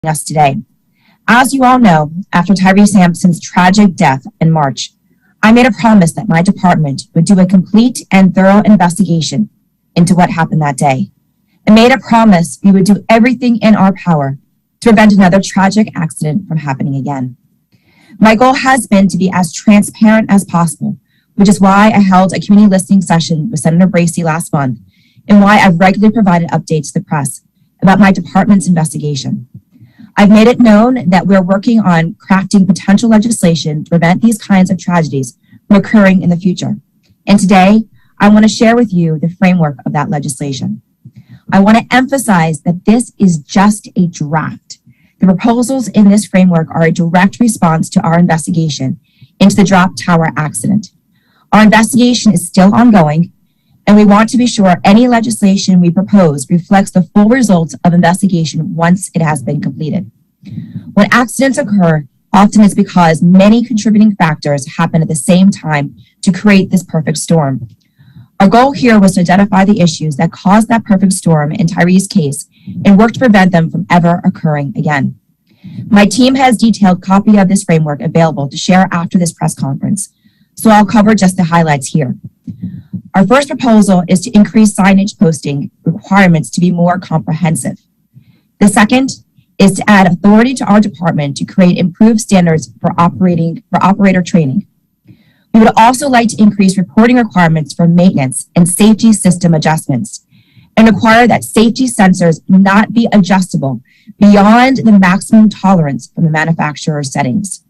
us today. As you all know, after Tyree Sampson's tragic death in March, I made a promise that my department would do a complete and thorough investigation into what happened that day, and made a promise we would do everything in our power to prevent another tragic accident from happening again. My goal has been to be as transparent as possible, which is why I held a community listening session with Senator Bracey last month, and why I've regularly provided updates to the press about my department's investigation. I've made it known that we're working on crafting potential legislation to prevent these kinds of tragedies from occurring in the future. And today, I want to share with you the framework of that legislation. I want to emphasize that this is just a draft. The proposals in this framework are a direct response to our investigation into the drop tower accident. Our investigation is still ongoing, and we want to be sure any legislation we propose reflects the full results of investigation once it has been completed. When accidents occur, often it's because many contributing factors happen at the same time to create this perfect storm. Our goal here was to identify the issues that caused that perfect storm in Tyree's case and work to prevent them from ever occurring again. My team has detailed a copy of this framework available to share after this press conference, so I'll cover just the highlights here. Our first proposal is to increase signage posting requirements to be more comprehensive. The second is to add authority to our department to create improved standards for operator training. We would also like to increase reporting requirements for maintenance and safety system adjustments, and require that safety sensors not be adjustable beyond the maximum tolerance from the manufacturer's settings.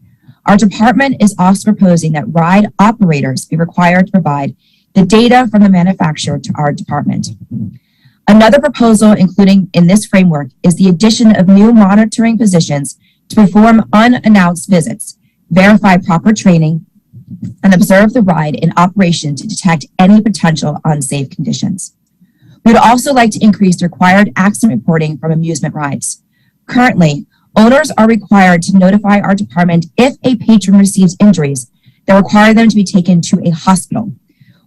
Our department is also proposing that ride operators be required to provide the data from the manufacturer to our department. Another proposal including in this framework is the addition of new monitoring positions to perform unannounced visits, verify proper training, and observe the ride in operation to detect any potential unsafe conditions. We would also like to increase the required accident reporting from amusement rides. Currently, owners are required to notify our department if a patron receives injuries that require them to be taken to a hospital.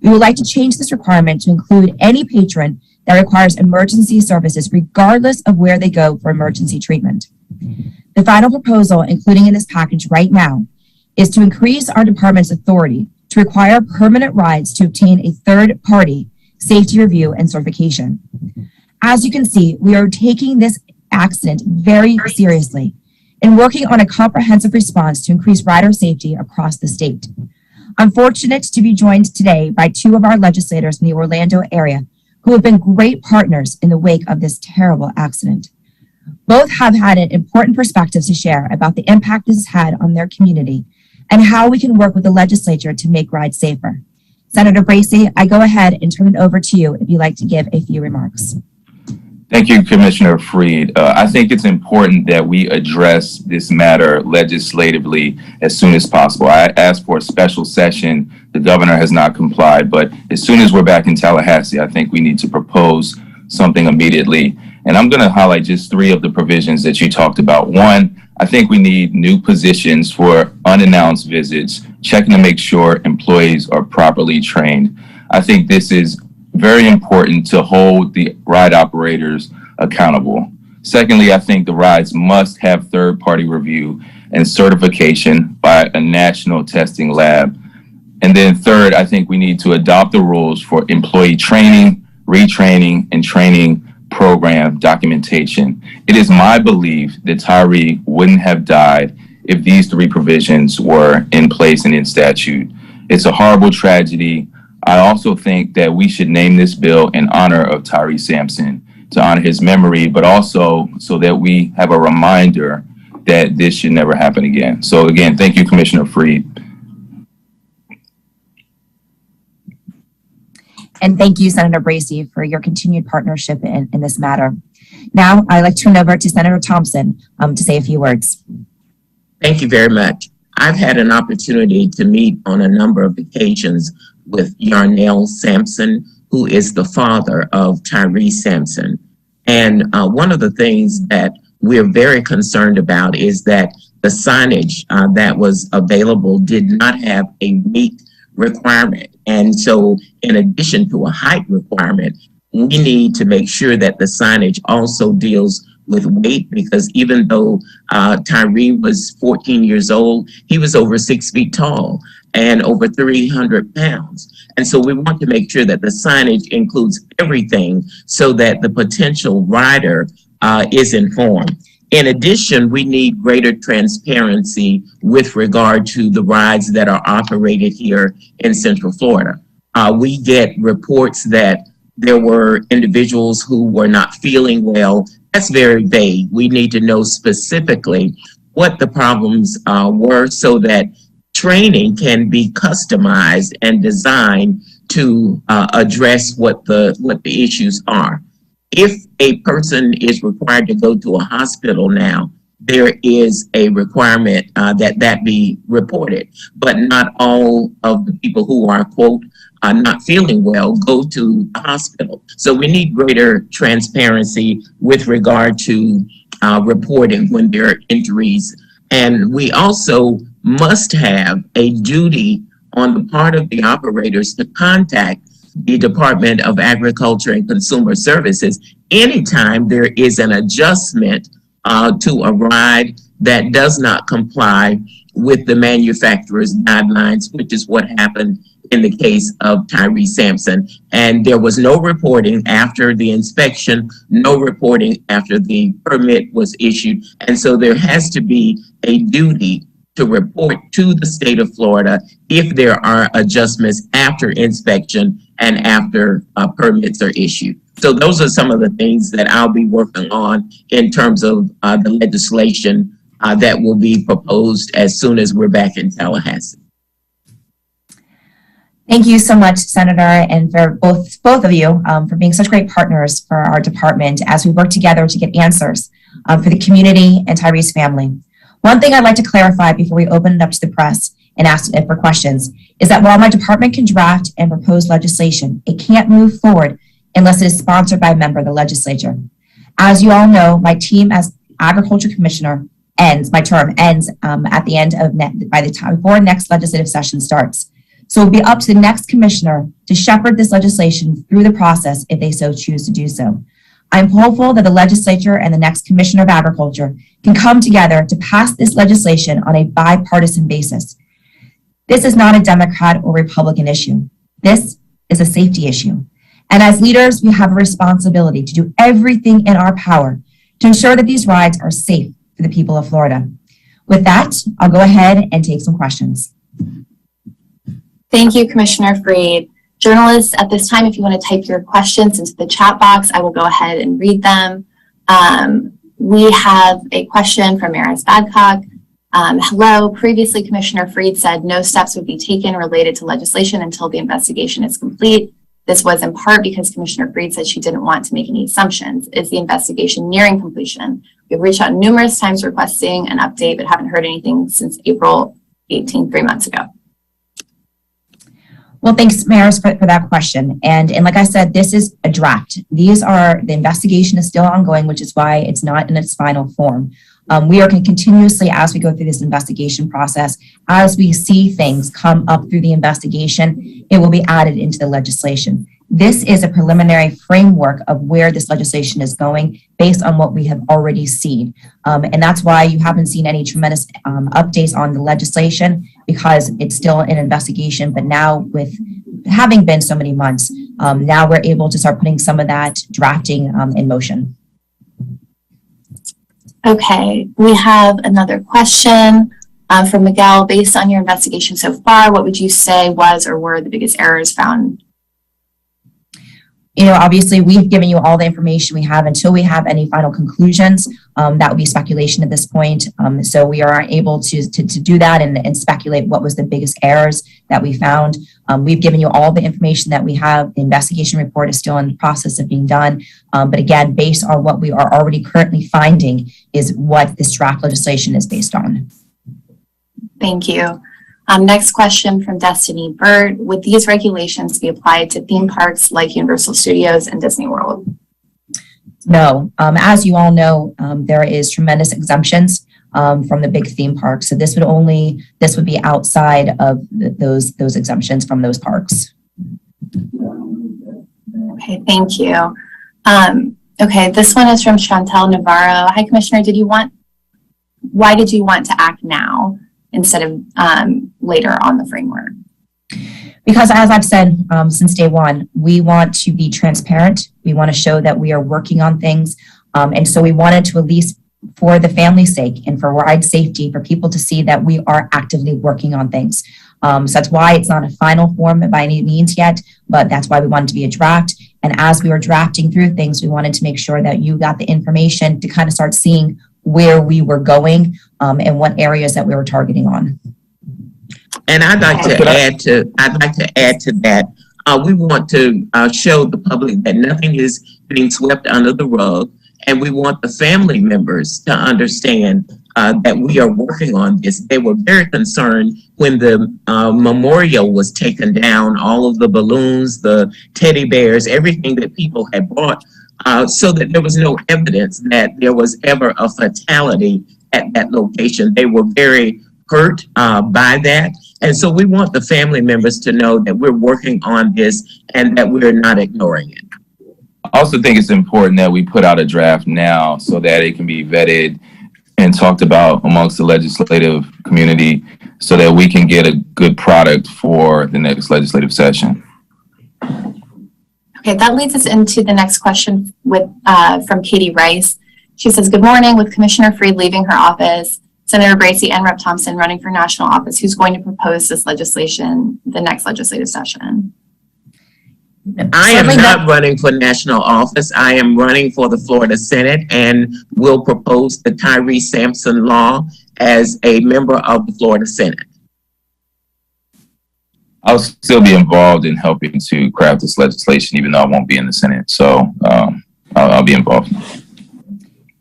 We would like to change this requirement to include any patron that requires emergency services regardless of where they go for emergency treatment. The final proposal, including in this package right now, is to increase our department's authority to require permanent rides to obtain a third-party safety review and certification. As you can see, we are taking this accident very seriously and working on a comprehensive response to increase rider safety across the state. I'm fortunate to be joined today by two of our legislators in the Orlando area who have been great partners in the wake of this terrible accident. Both have had important perspectives to share about the impact this has had on their community and how we can work with the legislature to make rides safer. Senator Bracey, I go ahead and turn it over to you if you'd like to give a few remarks. Thank you, Commissioner Freed. I think it's important that we address this matter legislatively as soon as possible. I asked for a special session. The governor has not complied, but as soon as we're back in Tallahassee, I think we need to propose something immediately. And I'm going to highlight just three of the provisions that you talked about. One, I think we need new positions for unannounced visits, checking to make sure employees are properly trained. I think this is very important to hold the ride operators accountable. Secondly, I think the rides must have third-party review and certification by a national testing lab. And then third, I think we need to adopt the rules for employee training, retraining, and training program documentation. It is my belief that Tyree wouldn't have died if these three provisions were in place and in statute. It's a horrible tragedy. I also think that we should name this bill in honor of Tyree Sampson, to honor his memory, but also so that we have a reminder that this should never happen again. So again, thank you, Commissioner Freed. And thank you, Senator Bracey, for your continued partnership in this matter. Now, I'd like to turn over to Senator Thompson to say a few words. Thank you very much. I've had an opportunity to meet on a number of occasions with Yarnell Sampson, who is the father of Tyree Sampson. And one of the things that we're very concerned about is that the signage that was available did not have a weight requirement. And so in addition to a height requirement, we need to make sure that the signage also deals with weight, because even though Tyree was 14 years old, he was over 6 feet tall and over 300 pounds. And so we want to make sure that the signage includes everything so that the potential rider is informed. In addition, we need greater transparency with regard to the rides that are operated here in Central Florida. We get reports that there were individuals who were not feeling well. That's very vague. We need to know specifically what the problems were so that training can be customized and designed to address what the issues are. If a person is required to go to a hospital now, there is a requirement that be reported, but not all of the people who are, quote, not feeling well go to the hospital. So we need greater transparency with regard to reporting when there are injuries. And we also must have a duty on the part of the operators to contact the Department of Agriculture and Consumer Services anytime there is an adjustment to a ride that does not comply with the manufacturer's guidelines, which is what happened in the case of Tyree Sampson. And there was no reporting after the inspection, no reporting after the permit was issued. And so there has to be a duty to report to the state of Florida if there are adjustments after inspection and after permits are issued. So those are some of the things that I'll be working on in terms of the legislation that will be proposed as soon as we're back in Tallahassee. Thank you so much, Senator, and for both of you for being such great partners for our department as we work together to get answers for the community and Tyree's family. One thing I'd like to clarify before we open it up to the press and ask for questions is that while my department can draft and propose legislation, it can't move forward unless it is sponsored by a member of the legislature. As you all know, my team as Agriculture Commissioner my term ends at the end of by the time before next legislative session starts. So it'll be up to the next commissioner to shepherd this legislation through the process if they so choose to do so. I'm hopeful that the legislature and the next commissioner of agriculture can come together to pass this legislation on a bipartisan basis. This is not a Democrat or Republican issue. This is a safety issue. And as leaders, we have a responsibility to do everything in our power to ensure that these rides are safe for the people of Florida. With that, I'll go ahead and take some questions. Thank you, Commissioner Freed. Journalists, at this time, if you want to type your questions into the chat box, I will go ahead and read them. We have a question from Maris Badcock. Hello, previously Commissioner Freed said no steps would be taken related to legislation until the investigation is complete. This was in part because Commissioner Freed said she didn't want to make any assumptions. Is the investigation nearing completion? We've reached out numerous times requesting an update, but haven't heard anything since April 18th, 3 months ago. Well, thanks, Maris, for that question. And like I said, this is a draft. The investigation is still ongoing, which is why it's not in its final form. We are going to continuously, as we go through this investigation process, as we see things come up through the investigation, it will be added into the legislation. This is a preliminary framework of where this legislation is going based on what we have already seen. And that's why you haven't seen any tremendous updates on the legislation, because it's still an investigation. But now, with having been so many months, now we're able to start putting some of that drafting in motion. Okay, we have another question from Miguel. Based on your investigation so far, what would you say was or were the biggest errors found? You know, obviously, we've given you all the information we have until we have any final conclusions. That would be speculation at this point. So we are able to do that and speculate what was the biggest errors that we found. We've given you all the information that we have. The investigation report is still in the process of being done. But again, based on what we are already currently finding is what this draft legislation is based on. Thank you. Next question from Destiny Bird. Would these regulations be applied to theme parks like Universal Studios and Disney World? No. As you all know, there is tremendous exemptions from the big theme parks. So this would be outside of those exemptions from those parks. Okay, thank you. Okay, this one is from Chantel Navarro. Hi, Commissioner. Why did you want to act now instead of later on the framework? Because as I've said since day one, we want to be transparent. We want to show that we are working on things. And so we wanted to, at least for the family's sake and for ride safety, for people to see that we are actively working on things. So that's why it's not a final form by any means yet, but that's why we wanted to be a draft. And as we were drafting through things, we wanted to make sure that you got the information to kind of start seeing where we were going and what areas that we were targeting on. And I'd like to add to that. We want to show the public that nothing is being swept under the rug, and we want the family members to understand that we are working on this. They were very concerned when the memorial was taken down, all of the balloons, the teddy bears, everything that people had bought, so that there was no evidence that there was ever a fatality at that location. They were very hurt by that. And so we want the family members to know that we're working on this and that we're not ignoring it. I also think it's important that we put out a draft now so that it can be vetted and talked about amongst the legislative community so that we can get a good product for the next legislative session. Okay, that leads us into the next question from Katie Rice. She says, good morning. With Commissioner Freed leaving her office, Senator Bracy and Rep. Thompson running for national office, who's going to propose this legislation the next legislative session? I am not running for national office. I am running for the Florida Senate and will propose the Tyree Sampson law as a member of the Florida Senate. I'll still be involved in helping to craft this legislation, even though I won't be in the Senate. So I'll be involved.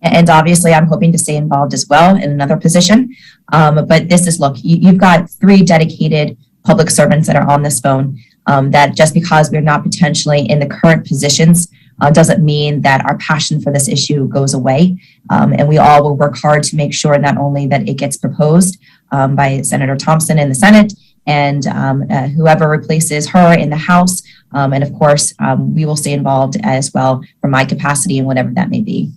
And obviously, I'm hoping to stay involved as well in another position. But this is, look, you've got 3 dedicated public servants that are on this phone. That just because we're not potentially in the current positions doesn't mean that our passion for this issue goes away. And we all will work hard to make sure not only that it gets proposed by Senator Thompson in the Senate and whoever replaces her in the House. And of course, we will stay involved as well from my capacity and whatever that may be.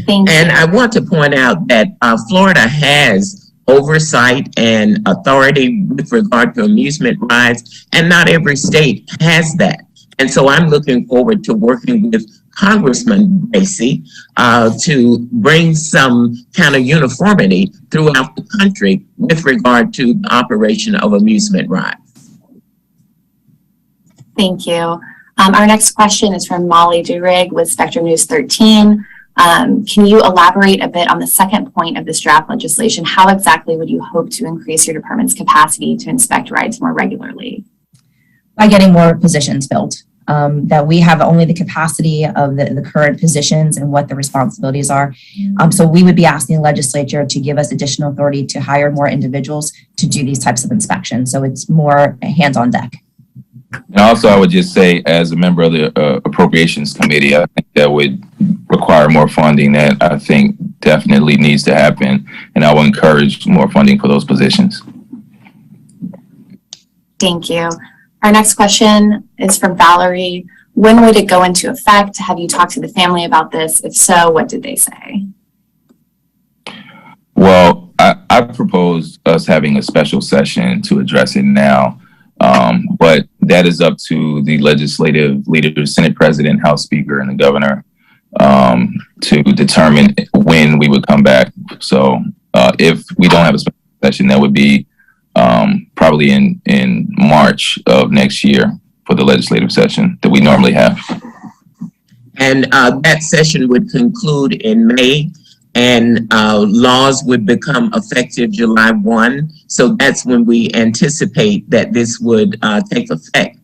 Thank you. And I want to point out that Florida has oversight and authority with regard to amusement rides, and not every state has that. And so I'm looking forward to working with Congressman Bracy to bring some kind of uniformity throughout the country with regard to the operation of amusement rides. Thank you. Our next question is from Molly Durig with Spectrum News 13. Can you elaborate a bit on the second point of this draft legislation? How exactly would you hope to increase your department's capacity to inspect rides more regularly? By getting more positions filled. That we have only the capacity of the current positions and what the responsibilities are. So we would be asking the legislature to give us additional authority to hire more individuals to do these types of inspections. So it's more hands on deck. And also, I would just say, as a member of the Appropriations Committee, I think that would require more funding that I think definitely needs to happen. And I will encourage more funding for those positions. Thank you. Our next question is from Valerie. When would it go into effect? Have you talked to the family about this? If so, what did they say? Well, I proposed us having a special session to address it now. But that is up to the legislative leaders, Senate President, House Speaker, and the governor to determine when we would come back. So if we don't have a special session, that would be probably in March of next year for the legislative session that we normally have. And that session would conclude in May, and laws would become effective July 1. So that's when we anticipate that this would take effect.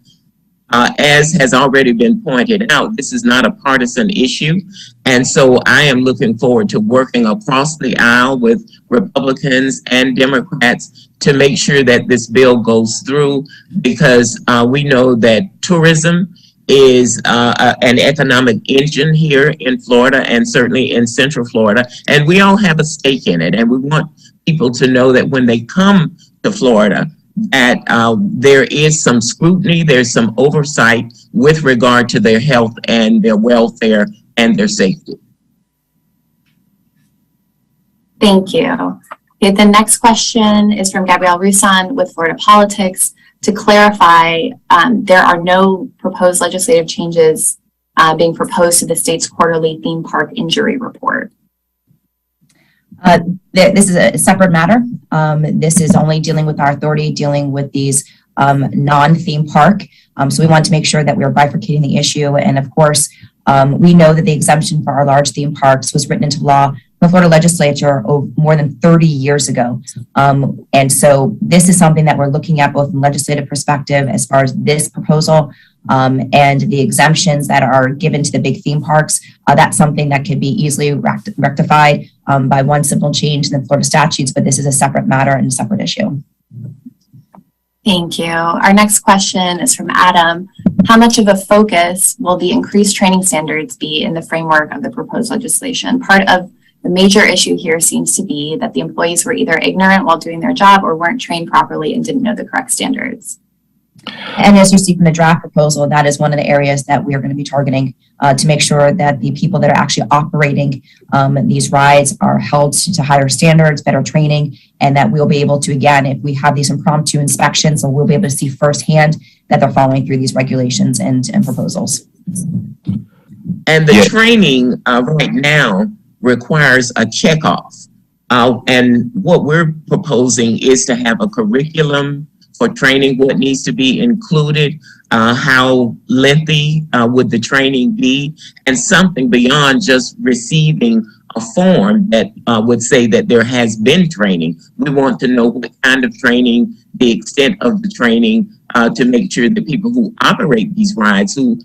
As has already been pointed out, this is not a partisan issue. And so I am looking forward to working across the aisle with Republicans and Democrats to make sure that this bill goes through, because we know that tourism is an economic engine here in Florida and certainly in Central Florida. And we all have a stake in it. And we want people to know that when they come to Florida, that there is some scrutiny, there's some oversight with regard to their health and their welfare and their safety. Thank you. Okay, the next question is from Gabrielle Roussan with Florida Politics. To clarify, there are no proposed legislative changes being proposed to the state's quarterly theme park injury report. This is a separate matter. This is only dealing with our authority, dealing with these non-theme park. So we want to make sure that we're bifurcating the issue. And of course, we know that the exemption for our large theme parks was written into law in the Florida legislature more than 30 years ago. And so this is something that we're looking at both from legislative perspective as far as this proposal and the exemptions that are given to the big theme parks. That's something that could be easily rectified by one simple change in the Florida statutes, but this is a separate matter and a separate issue. Thank you. Our next question is from Adam. How much of a focus will the increased training standards be in the framework of the proposed legislation? Part of the major issue here seems to be that the employees were either ignorant while doing their job or weren't trained properly and didn't know the correct standards. And as you see from the draft proposal, that is one of the areas that we are going to be targeting to make sure that the people that are actually operating these rides are held to higher standards, better training, and that we'll be able to, again, if we have these impromptu inspections, so we'll be able to see firsthand that they're following through these regulations and proposals. And the training right now requires a checkoff. And what we're proposing is to have a curriculum for training, what needs to be included, how lengthy would the training be, and something beyond just receiving a form that would say that there has been training. We want to know what kind of training, the extent of the training, to make sure that people who operate these rides, who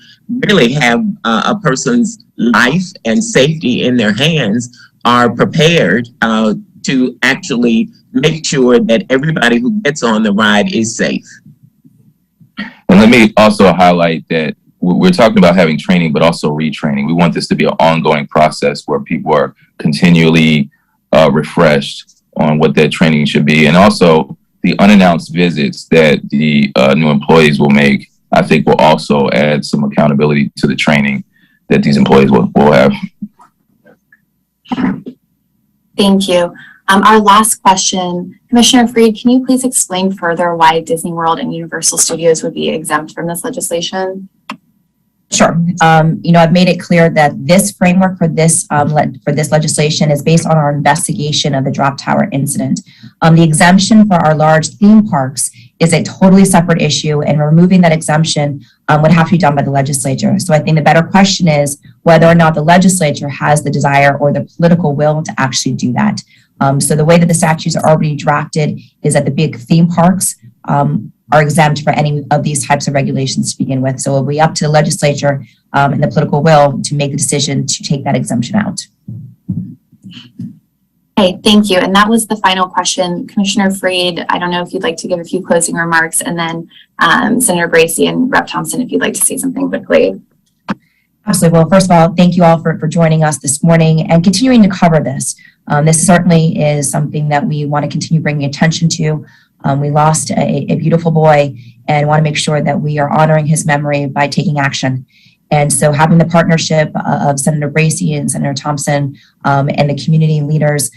really have a person's life and safety in their hands, are prepared to actually make sure that everybody who gets on the ride is safe. And let me also highlight that we're talking about having training, but also retraining. We want this to be an ongoing process where people are continually refreshed on what that training should be. And also the unannounced visits that the new employees will make, I think will also add some accountability to the training that these employees will have. Thank you. Our last question, Commissioner Freed, can you please explain further why Disney World and Universal Studios would be exempt from this legislation? Sure. I've made it clear that this framework for this legislation is based on our investigation of the drop tower incident. The exemption for our large theme parks is a totally separate issue, and removing that exemption would have to be done by the legislature. So I think the better question is whether or not the legislature has the desire or the political will to actually do that. So the way that the statutes are already drafted is that the big theme parks are exempt for any of these types of regulations to begin with. So it'll be up to the legislature and the political will to make the decision to take that exemption out. Okay, thank you. And that was the final question. Commissioner Freed, I don't know if you'd like to give a few closing remarks, and then Senator Bracy and Rep. Thompson, if you'd like to say something quickly. Absolutely. Well, first of all, thank you all for joining us this morning and continuing to cover this. This certainly is something that we want to continue bringing attention to. We lost a beautiful boy and want to make sure that we are honoring his memory by taking action. And so having the partnership of Senator Bracy and Senator Thompson and the community leaders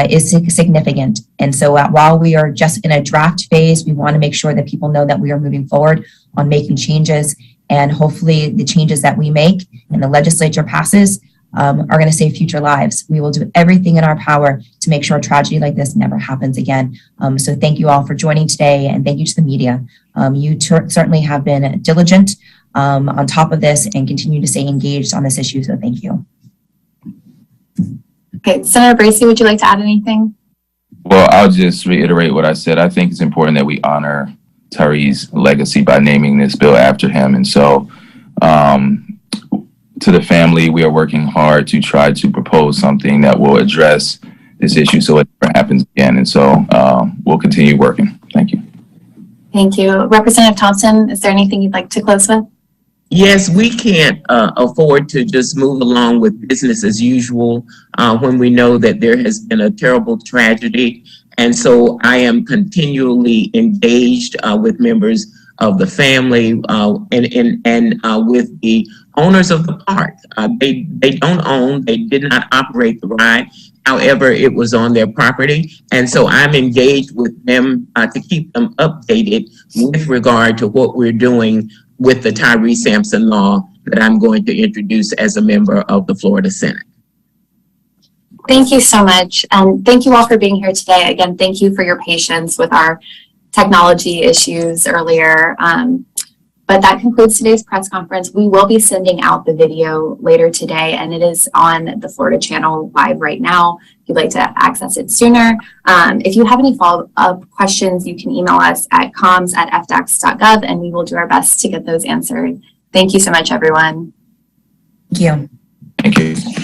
is significant. And so while we are just in a draft phase, we want to make sure that people know that we are moving forward on making changes, and hopefully the changes that we make and the legislature passes are going to save future lives. We will do everything in our power to make sure a tragedy like this never happens again. So thank you all for joining today, and thank you to the media. You certainly have been diligent on top of this and continue to stay engaged on this issue, so thank you. Okay, Senator Bracy, would you like to add anything? Well, I'll just reiterate what I said. I think it's important that we honor Tyree's legacy by naming this bill after him. And so to the family, we are working hard to try to propose something that will address this issue so it never happens again. And so we'll continue working. Thank you. Thank you. Representative Thompson, is there anything you'd like to close with? Yes, we can't afford to just move along with business as usual when we know that there has been a terrible tragedy. And so I am continually engaged with members of the family and with the owners of the park. They don't own, they did not operate the ride. However, it was on their property. And so I'm engaged with them to keep them updated with regard to what we're doing with the Tyree Sampson law that I'm going to introduce as a member of the Florida Senate. Thank you so much. And thank you all for being here today. Again, thank you for your patience with our technology issues earlier. But that concludes today's press conference. We will be sending out the video later today, and it is on the Florida channel live right now if you'd like to access it sooner. If you have any follow-up questions, you can email us at comms@fdacs.gov, and we will do our best to get those answered. Thank you so much, everyone. Thank you. Thank you.